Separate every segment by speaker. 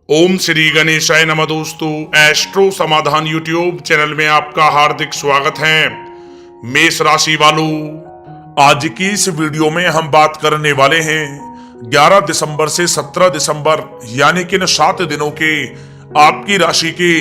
Speaker 1: ओम श्री गणेशाय नमः। दोस्तों, एस्ट्रो समाधान यूट्यूब चैनल में आपका हार्दिक स्वागत है। मेष राशि वालों, आज की इस वीडियो में हम बात करने वाले हैं 11 दिसंबर से 17 दिसंबर यानी कि इन 7 दिनों के आपकी राशि के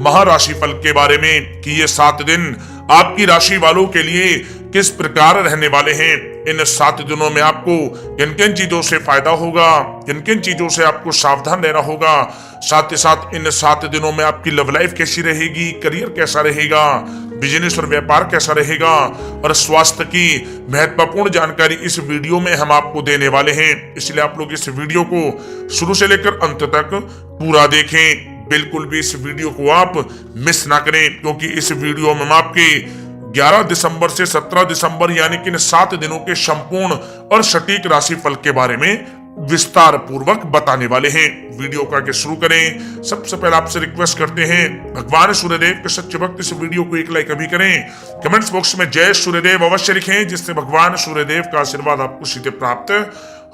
Speaker 1: महाराशि फल के बारे में कि ये 7 दिन आपकी राशि वालों के लिए किस प्रकार रहने वाले हैं। इन 7 दिनों में आपको किन किन चीजों से फायदा होगा, किन किन चीजों से आपको सावधान रहना होगा। साथ ही साथ इन 7 दिनों में आपकी लव लाइफ कैसी रहेगी, करियर कैसा रहेगा, बिजनेस और व्यापार कैसा रहेगा और स्वास्थ्य की महत्वपूर्ण जानकारी इस वीडियो में हम आपको देने वाले हैं। इसलिए आप लोग इस वीडियो को शुरू से लेकर अंत तक पूरा देखें। बिल्कुल भी इस वीडियो को आप मिस ना करें, क्योंकि इस वीडियो में हम आपके 11 दिसंबर से 17 दिसंबर यानी कि इन 7 दिनों के संपूर्ण और सटीक राशि फल के बारे में विस्तार पूर्वक बताने वाले हैं। वीडियो को आगे शुरू करें, सबसे पहले आपसे रिक्वेस्ट करते हैं, भगवान सूर्यदेव के सच्चे भक्त इस वीडियो को एक लाइक अभी करें। कमेंट्स बॉक्स में जय सूर्यदेव अवश्य लिखें, जिससे भगवान सूर्यदेव का आशीर्वाद आपको सीधे प्राप्त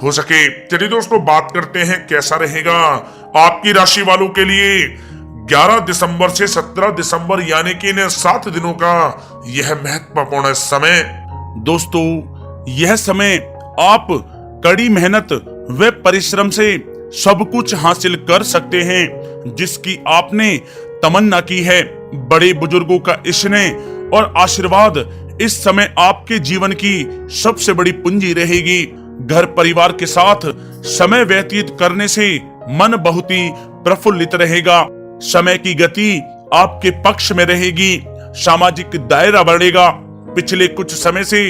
Speaker 1: हो सके। चलिए दोस्तों, बात करते हैं कैसा रहेगा आपकी राशि वालों के लिए 11 दिसंबर से 17 दिसंबर यानी कि इन 7 दिनों का यह महत्वपूर्ण समय।
Speaker 2: दोस्तों, यह समय आप कड़ी मेहनत व परिश्रम से सब कुछ हासिल कर सकते हैं जिसकी आपने तमन्ना की है। बड़े बुजुर्गों का स्नेह और आशीर्वाद इस समय आपके जीवन की सबसे बड़ी पूंजी रहेगी। घर परिवार के साथ समय व्यतीत करने से मन बहुत ही प्रफुल्लित रहेगा। समय की गति आपके पक्ष में रहेगी, सामाजिक दायरा बढ़ेगा। पिछले कुछ समय से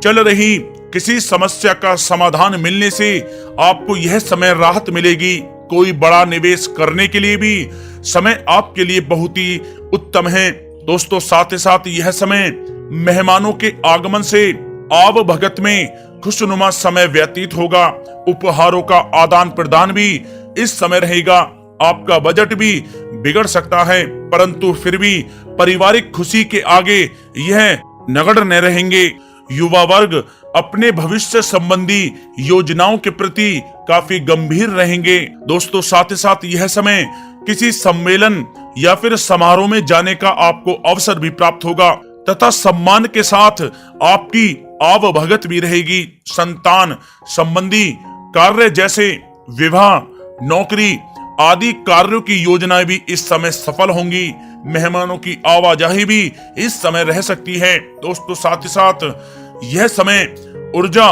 Speaker 2: चल रही किसी समस्या का समाधान मिलने से आपको यह समय राहत मिलेगी। कोई बड़ा निवेश करने के लिए भी समय आपके लिए बहुत ही उत्तम है। दोस्तों, साथ ही साथ यह समय मेहमानों के आगमन से आव भगत में खुशनुमा समय व्यतीत होगा। उपहारों का आदान प्रदान भी इस समय रहेगा। आपका बजट भी बिगड़ सकता है, परंतु फिर भी पारिवारिक खुशी के आगे यह नगण्य रहेंगे। युवा वर्ग अपने भविष्य संबंधी योजनाओं के प्रति काफी गंभीर रहेंगे। दोस्तों, साथ ही साथ यह समय किसी सम्मेलन या फिर समारोह में जाने का आपको अवसर भी प्राप्त होगा तथा सम्मान के साथ आपकी आवभगत भी रहेगी। संतान संबंधी कार्य जैसे विवाह, नौकरी आदि कार्यों की योजनाएं भी इस समय सफल होंगी। मेहमानों की आवाजाही भी इस समय रह सकती है। दोस्तों, साथ ही साथ यह समय ऊर्जा,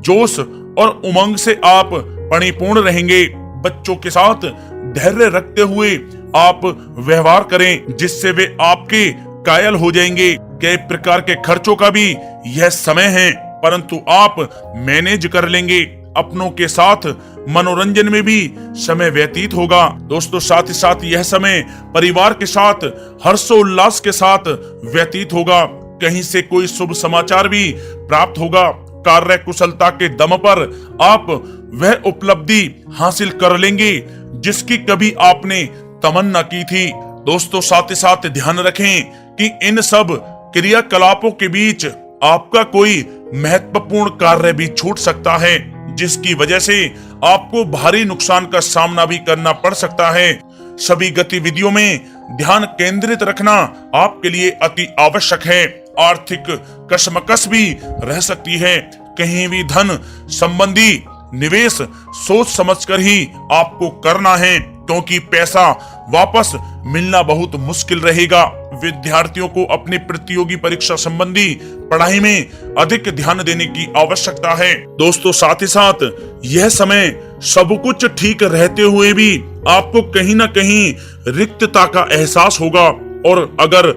Speaker 2: जोश और उमंग से आप परिपूर्ण रहेंगे। बच्चों के साथ धैर्य रखते हुए आप व्यवहार करें, जिससे वे आपके कायल हो जाएंगे। कई प्रकार के खर्चों का भी यह समय है, परंतु आप मैनेज कर लेंगे। अपनों के साथ मनोरंजन में भी समय व्यतीत होगा। दोस्तों, साथ ही साथ यह समय परिवार के साथ हर्षोल्लास के साथ व्यतीत होगा। कहीं से कोई शुभ समाचार भी प्राप्त होगा। कार्य कुशलता के दम पर आप वह उपलब्धि हासिल कर लेंगे जिसकी कभी आपने तमन्ना की थी। दोस्तों, साथ ही साथ ध्यान रखें कि इन सब क्रियाकलापों के बीच आपका कोई महत्वपूर्ण कार्य भी छूट सकता है, जिसकी वजह से आपको भारी नुकसान का सामना भी करना पड़ सकता है। सभी गतिविधियों में ध्यान केंद्रित रखना आपके लिए अति आवश्यक है। आर्थिक कशमकश भी रह सकती है। कहीं भी धन संबंधी निवेश सोच समझकर ही आपको करना है, क्योंकि पैसा वापस मिलना बहुत मुश्किल रहेगा। विद्यार्थियों को अपनी प्रतियोगी परीक्षा संबंधी पढ़ाई में अधिक ध्यान देने की आवश्यकता है। दोस्तों, साथ ही साथ यह समय सब कुछ ठीक रहते हुए भी आपको कहीं ना कहीं रिक्तता का एहसास होगा, और अगर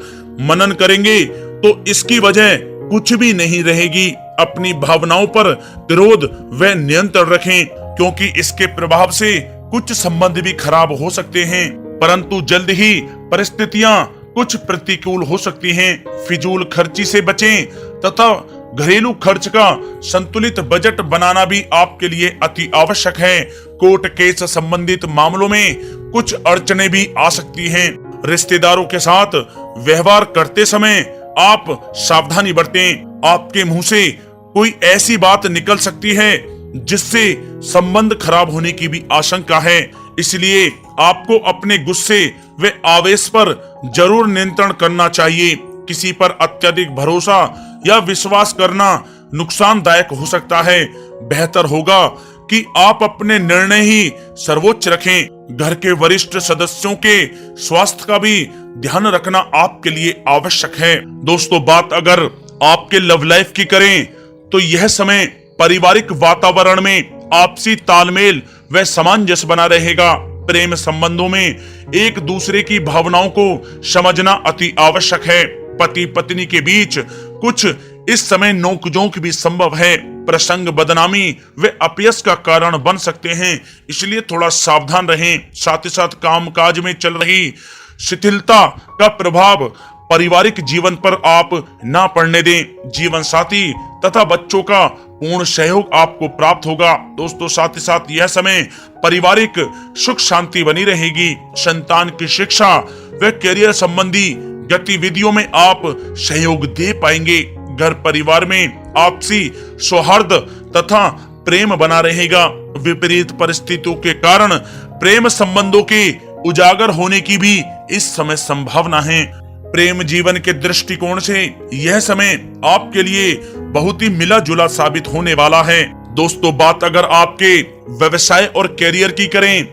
Speaker 2: मनन करेंगे तो इसकी वजह कुछ भी नहीं रहेगी। अपनी भावनाओं पर विरोध व नियंत्रण रखें, क्योंकि इसके प्रभाव से कुछ संबंध भी खराब हो सकते हैं, परंतु जल्द ही परिस्थितियां कुछ प्रतिकूल हो सकती हैं। फिजूल खर्ची से बचें तथा घरेलू खर्च का संतुलित बजट बनाना भी आपके लिए अति आवश्यक है। कोर्ट केस संबंधित मामलों में कुछ अड़चनें भी आ सकती हैं। रिश्तेदारों के साथ व्यवहार करते समय आप सावधानी बरतें। आपके मुंह से कोई ऐसी बात निकल सकती है जिससे संबंध खराब होने की भी आशंका है। इसलिए आपको अपने गुस्से व आवेश पर जरूर नियंत्रण करना चाहिए। किसी पर अत्यधिक भरोसा या विश्वास करना नुकसानदायक हो सकता है। बेहतर होगा कि आप अपने निर्णय ही सर्वोच्च रखें। घर के वरिष्ठ सदस्यों के स्वास्थ्य का भी ध्यान रखना आपके लिए आवश्यक है। दोस्तों, बात अगर आपके लव लाइफ की करें तो यह समय पारिवारिक वातावरण में आपसी तालमेल व सामंजस्य बना रहेगा। प्रेम संबंधों में एक दूसरे की भावनाओं को समझना अति आवश्यक है। पति पत्नी के बीच कुछ इस समय नोकझोंक भी संभव है। प्रसंग बदनामी व अपयश का कारण बन सकते हैं, इसलिए थोड़ा सावधान रहें। साथ ही साथ कामकाज में चल रही शिथिलता का प्रभाव पारिवारिक जीवन पर आप ना पड़ने दें। जीवन साथी तथा बच्चों का पूर्ण सहयोग आपको प्राप्त होगा। दोस्तों, साथ ही साथ यह समय पारिवारिक सुख शांति बनी रहेगी। संतान की शिक्षा व करियर संबंधी गतिविधियों में आप सहयोग दे पाएंगे। घर परिवार में आपसी सौहार्द तथा प्रेम बना रहेगा। विपरीत परिस्थितियों के कारण प्रेम संबंधों के उजागर होने की भी इस समय संभावना है। प्रेम जीवन के दृष्टिकोण से यह समय आपके लिए बहुत ही मिला जुला साबित होने वाला है। दोस्तों, बात अगर आपके व्यवसाय और करियर की करें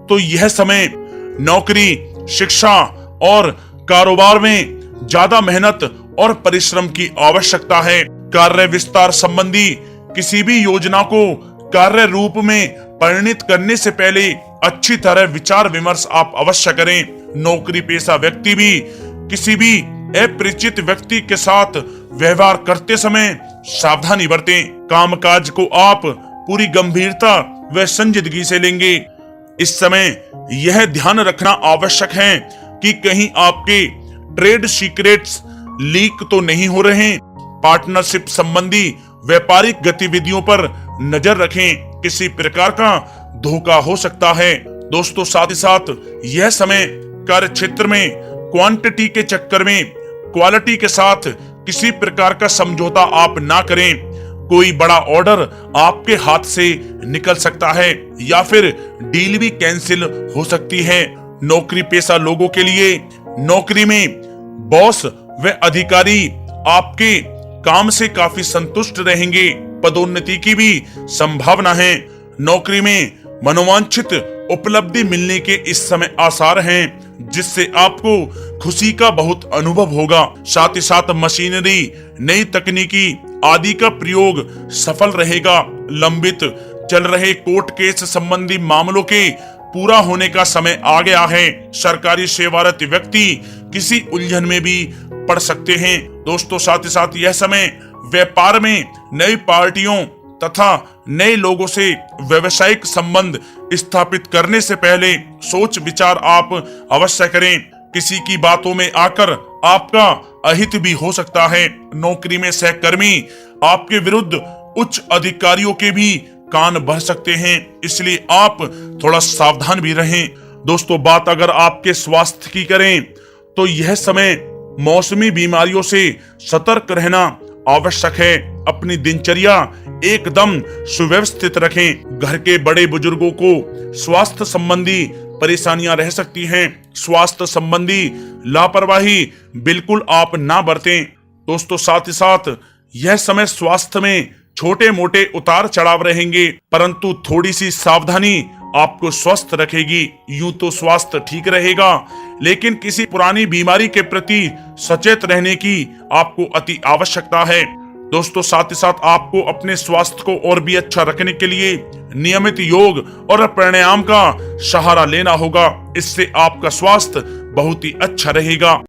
Speaker 2: तो यह समय नौकरी, शिक्षा और कारोबार में ज्यादा मेहनत और परिश्रम की आवश्यकता है। कार्य विस्तार संबंधी किसी भी योजना को कार्य रूप में परिणित करने से पहले अच्छी तरह विचार विमर्श आप अवश्य करें। नौकरी पेशा व्यक्ति भी किसी भी अपरिचित व्यक्ति के साथ व्यवहार करते समय सावधानी बरतें। कामकाज को आप पूरी गंभीरता व संजीदगी से लेंगे। इस समय यह ध्यान रखना आवश्यक है कि कहीं आपके ट्रेड सीक्रेट्स लीक तो नहीं हो रहे। पार्टनरशिप संबंधी व्यापारिक गतिविधियों पर नजर रखें, किसी प्रकार का धोखा हो सकता है। दोस्तों, साथ ही साथ यह समय कार्य क्षेत्र में क्वांटिटी के चक्कर में क्वालिटी के साथ किसी प्रकार का समझौता आप ना करें। कोई बड़ा ऑर्डर आपके हाथ से निकल सकता है या फिर डील भी कैंसिल हो सकती है। नौकरी पेशा लोगों के लिए नौकरी में बॉस व अधिकारी आपके काम से काफी संतुष्ट रहेंगे। पदोन्नति की भी संभावना है। नौकरी में मनोवांछित उपलब्धि मिलने के इस समय आसार हैं, जिससे आपको खुशी का बहुत अनुभव होगा। साथ ही साथ मशीनरी, नई तकनीकी आदि का प्रयोग सफल रहेगा। लंबित चल रहे कोर्ट केस संबंधी मामलों के पूरा होने का समय आ गया है। सरकारी सेवारत व्यक्ति किसी उलझन में भी पड़ सकते हैं। दोस्तों, साथ ही साथ यह समय व्यापार में नई पार्टियों तथा नए लोगों से व्यवसायिक संबंध स्थापित करने से पहले सोच विचार आप अवश्य करें। किसी की बातों में आकर आपका अहित भी हो सकता है। नौकरी में सहकर्मी आपके विरुद्ध उच्च अधिकारियों के भी कान भर सकते हैं, इसलिए आप थोड़ा सावधान भी रहें। दोस्तों, बात अगर आपके स्वास्थ्य की करें तो यह समय मौसमी बीमारियों से सतर्क रहना आवश्यक है। अपनी दिनचर्या एकदम सुव्यवस्थित रखें। घर के बड़े बुजुर्गों को स्वास्थ्य संबंधी परेशानियां रह सकती हैं। स्वास्थ्य संबंधी लापरवाही बिल्कुल आप ना बरतें। दोस्तों, साथ ही साथ यह समय स्वास्थ्य में छोटे मोटे उतार चढ़ाव रहेंगे, परंतु थोड़ी सी सावधानी आपको स्वस्थ रखेगी। यूं तो स्वास्थ्य ठीक रहेगा, लेकिन किसी पुरानी बीमारी के प्रति सचेत रहने की आपको अति आवश्यकता है। दोस्तों, साथ ही साथ आपको अपने स्वास्थ्य को और भी अच्छा रखने के लिए नियमित योग और प्राणायाम का सहारा लेना होगा। इससे आपका स्वास्थ्य बहुत ही अच्छा रहेगा।